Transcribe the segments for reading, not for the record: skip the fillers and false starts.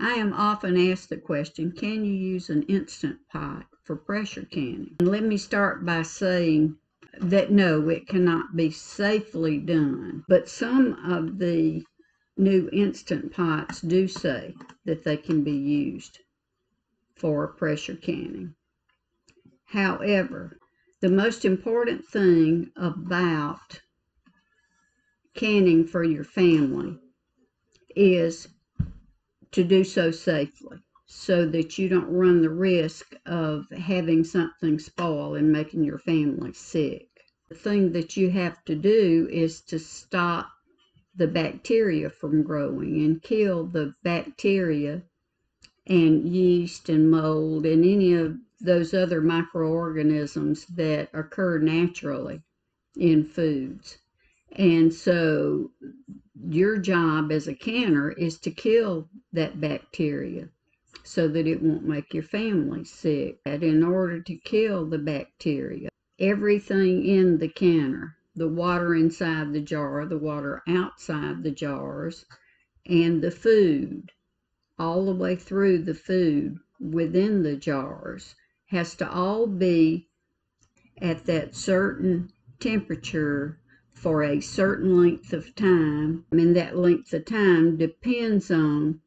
I am often asked the question, can you use an Instant Pot for pressure canning? And let me start by saying that no, it cannot be safely done. But some of the new Instant Pots do say that they can be used for pressure canning. However, the most important thing about canning for your family is to do so safely, so that you don't run the risk of having something spoil and making your family sick. The thing that you have to do is to stop the bacteria from growing and kill the bacteria and yeast and mold and any of those other microorganisms that occur naturally in foods. And so your job as a canner is to kill that bacteria so that it won't make your family sick. And in order to kill the bacteria, everything in the canner, the water inside the jar, the water outside the jars, and the food, all the way through the food within the jars, has to all be at that certain temperature for a certain length of time, and that length of time depends on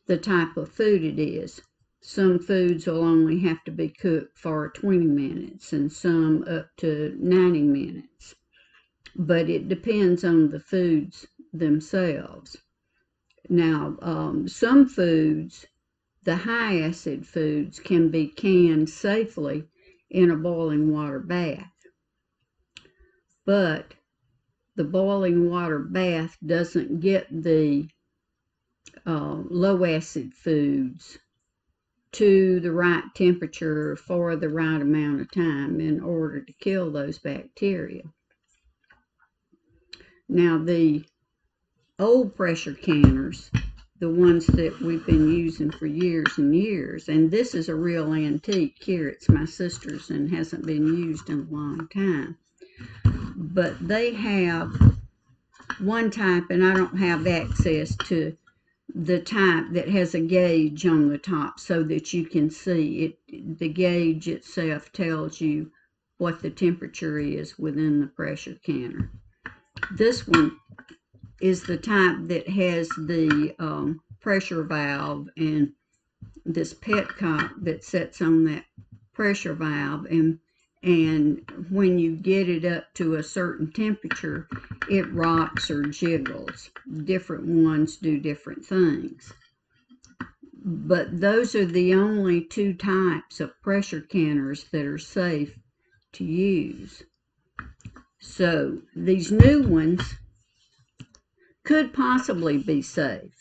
the type of food it is. Some foods will only have to be cooked for 20 minutes and some up to 90 minutes, but it depends on the foods themselves. Now, some foods, the high acid foods, can be canned safely in a boiling water bath, but the boiling water bath doesn't get the low acid foods to the right temperature for the right amount of time in order to kill those bacteria. Now, the old pressure canners, the ones that we've been using for years and years, and this is a real antique here. It's my sister's and hasn't been used in a long time. But they have one type, and I don't have access to the type that has a gauge on the top so that you can see it. The gauge itself tells you what the temperature is within the pressure canner. This one is the type that has the pressure valve and this petcock that sits on that pressure valve, and when you get it up to a certain temperature, it rocks or jiggles. Different ones do different things. But those are the only two types of pressure canners that are safe to use. So these new ones could possibly be safe,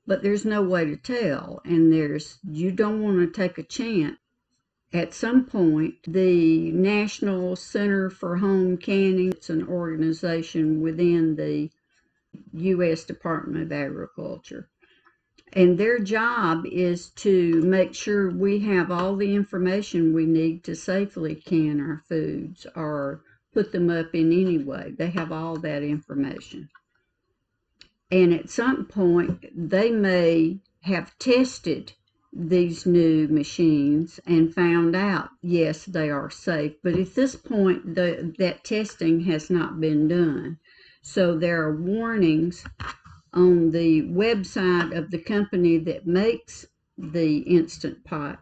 but there's no way to tell, and you don't want to take a chance. At some point, the National Center for Home Canning, it's an organization within the U.S. Department of Agriculture, and their job is to make sure we have all the information we need to safely can our foods or put them up in any way. They have all that information. And at some point, they may have tested these new machines and found out, yes, they are safe. But at this point, that testing has not been done. So there are warnings on the website of the company that makes the Instant Pot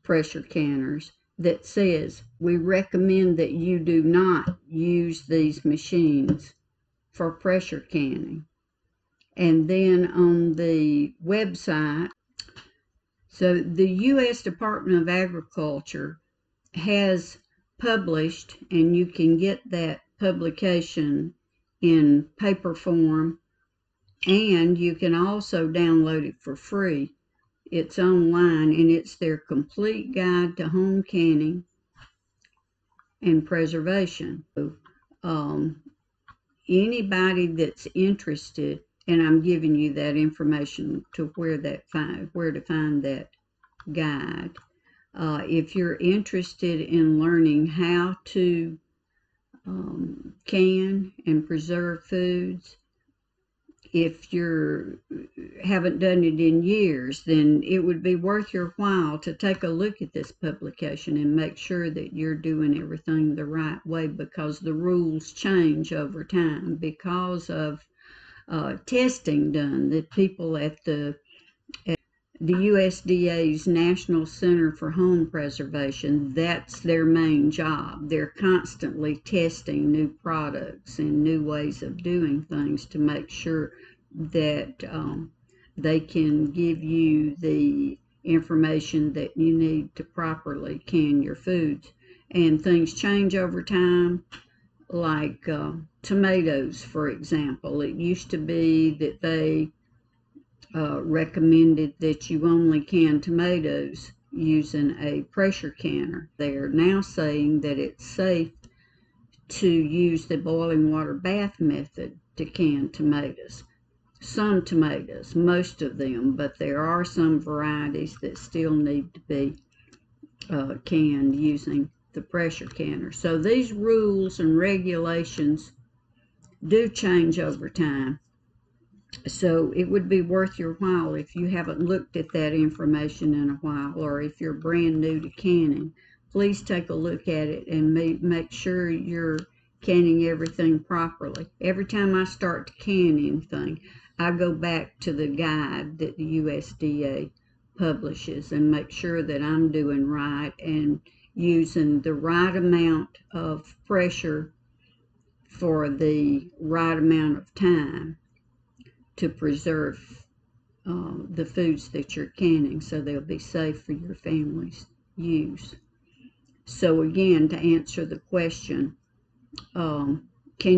pressure canners that says, we recommend that you do not use these machines for pressure canning. And then on the website, so the U.S. Department of Agriculture has published, and you can get that publication in paper form, and you can also download it for free. It's online, and it's their complete guide to home canning and preservation. Anybody that's interested, and I'm giving you that information to where to find that guide. If you're interested in learning how to can and preserve foods, if you haven't done it in years, then it would be worth your while to take a look at this publication and make sure that you're doing everything the right way, because the rules change over time because of testing done. The people at the USDA's National Center for Home Preservation, that's their main job. They're constantly testing new products and new ways of doing things to make sure that they can give you the information that you need to properly can your foods. And things change over time, like tomatoes, for example. It used to be that they recommended that you only can tomatoes using a pressure canner. They're now saying that it's safe to use the boiling water bath method to can tomatoes. Some tomatoes, most of them, but there are some varieties that still need to be canned using the pressure canner. So these rules and regulations do change over time. So it would be worth your while, if you haven't looked at that information in a while, or if you're brand new to canning, please take a look at it and make sure you're canning everything properly. Every time I start to can anything, I go back to the guide that the USDA publishes and make sure that I'm doing right and using the right amount of pressure for the right amount of time to preserve the foods that you're canning, so they'll be safe for your family's use. So again, to answer the question, can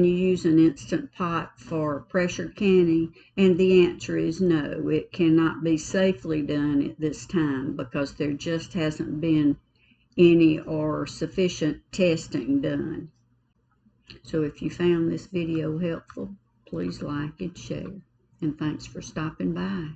you use an Instant Pot for pressure canning? And the answer is no. It cannot be safely done at this time because there just hasn't been any or sufficient testing done. So if you found this video helpful, please like and share. And thanks for stopping by.